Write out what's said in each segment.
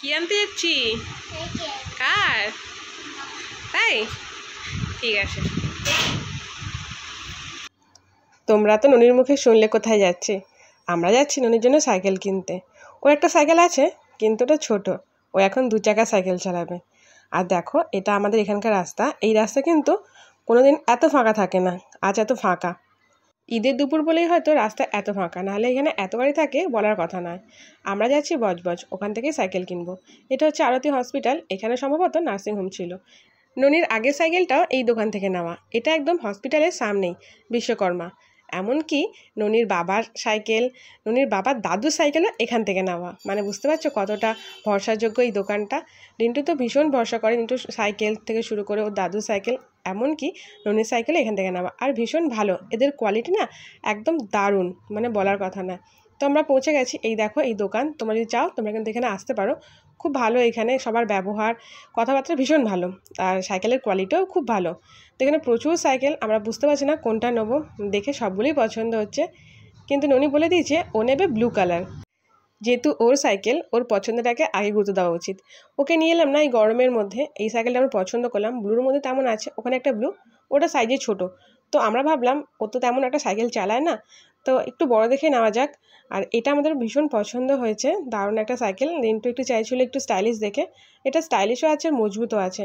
কি আনতে যাচ্ছি? কার? তাই ঠিক আছে। তোমরা তো ননির মুখে শুনলে কোথায় যাচ্ছে। আমরা যাচ্ছি ননির জন্য সাইকেল কিনতে। ওর একটা সাইকেল আছে কিন্তু ওটা ছোট, ও এখন 2 চাকা সাইকেল চালাবে। আর দেখো এটা আমাদের এখানকার রাস্তা। এই রাস্তা কিন্তু কোনোদিন এত ফাঁকা থাকে না, আজ এত ফাঁকা। ঈদের দুপুর বলেই হয়তো রাস্তা এত ফাঁকা, নাহলে এখানে এত গাড়ি থাকে বলার কথা নয়। আমরা যাচ্ছি বজবজ, ওখান থেকেই সাইকেল কিনবো। এটা হচ্ছে আরতি হসপিটাল, এখানে সম্ভবত নার্সিংহোম ছিল। ননির আগের সাইকেলটাও এই দোকান থেকে নেওয়া। এটা একদম হসপিটালের সামনেই, বিশ্বকর্মা। এমনকি ননির বাবার সাইকেল, ননির বাবার দাদুর সাইকেলও এখান থেকে নেওয়া। মানে বুঝতে পারছো কতটা ভরসাযোগ্য এই দোকানটা। রিন্টু তো ভীষণ ভরসা করে, রিন্টু সাইকেল থেকে শুরু করে ওর দাদুর সাইকেল, এমনকি ননির সাইকেলও এখান থেকে নেওয়া। আর ভীষণ ভালো, এদের কোয়ালিটি না একদম দারুণ, মানে বলার কথা না। তো আমরা পৌঁছে গেছি, এই দেখো এই দোকান। তোমরা যদি চাও তোমরা কিন্তু এখানে আসতে পারো। খুব ভালো এখানে সবার ব্যবহার, কথাবার্তা ভীষণ ভালো। আর সাইকেলের কোয়ালিটিও খুব ভালো। তো এখানে প্রচুর সাইকেল, আমরা বুঝতে পারছি না কোনটা নেবো। দেখে সবগুলোই পছন্দ হচ্ছে, কিন্তু ননি বলে দিয়েছে ও নেবে ব্লু কালার। যেহেতু ওর সাইকেল, ওর পছন্দটাকে আগে গুরুত্ব দেওয়া উচিত। ওকে নিয়ে এলাম না এই গরমের মধ্যে। এই সাইকেলটা আমরা পছন্দ করলাম, ব্লুর মধ্যে তেমন আছে, ওখানে একটা ব্লু, ওটা সাইজে ছোট। তো আমরা ভাবলাম ও তো তেমন একটা সাইকেল চালায় না, তো একটু বড় দেখে নেওয়া যাক। আর এটা আমাদের ভীষণ পছন্দ হয়েছে, দারুণ একটা সাইকেল। রিন্টু একটু চাইছিল একটু স্টাইলিশ দেখে। এটা স্টাইলিশও আছে, মজবুতও আছে।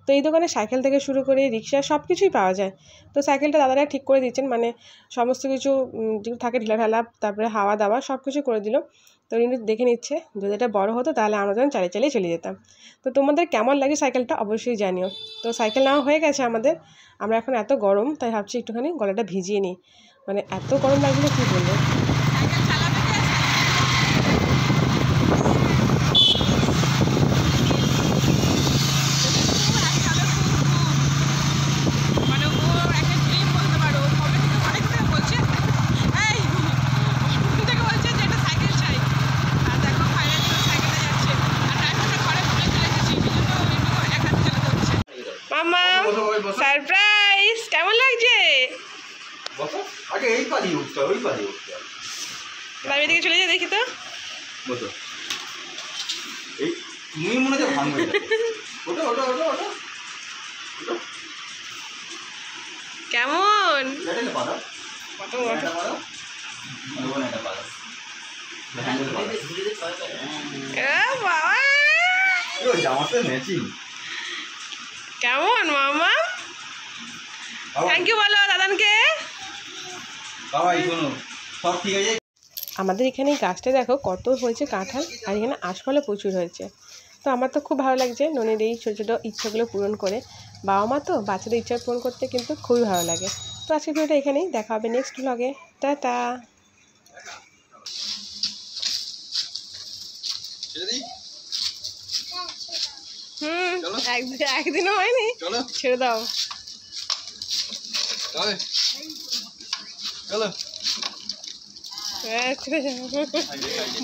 তো এই দোকানে সাইকেল থেকে শুরু করে রিক্সা সব কিছুই পাওয়া যায়। তো সাইকেলটা দাদারা ঠিক করে দিচ্ছেন, মানে সমস্ত কিছু যেগুলো থাকে ঢিলা ঢালা, তারপরে হাওয়া দাওয়া সব কিছু করে দিল। তো রিন্টু দেখে নিচ্ছে, যদি এটা বড় হতো তাহলে আমরা যখন চালিয়ে চালিয়ে চলে যেতাম। তো তোমাদের কেমন লাগে সাইকেলটা অবশ্যই জানিও। তো সাইকেল নেওয়া হয়ে গেছে আমাদের। আমরা এখন এত গরম তাই ভাবছি একটুখানি গলাটা ভিজিয়ে নিই, মানে এত গরম লাগছিল কী বলবো। মামা সারপ্রাইজ, কেমন লাগছে? বাড়ি দিকে চলে যাই, দেখি তো। কেমন? কেমন মামা? থ্যাংক ইউ বলো দাদানকে। আমাদের এখানে এই গাছটা দেখো কত হয়েছে কাঁঠাল, আর এখানে আশফলও প্রচুর হয়েছে। তো আমার তো খুব ভালো লাগছে ননির এই ছোটো ছোটো ইচ্ছাগুলো পূরণ করে। বাবা মা তো বাচ্চাদের ইচ্ছা পূরণ করতে কিন্তু খুবই ভালো লাগে। তো আজকের ভিডিওটা এখানেই, দেখা হবে নেক্সট ব্লগে। টাটা। একদিনও হয়নি, ছেড়ে দাও।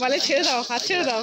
বলে ছেড়ে দাও, হাত ছেড়ে দাও।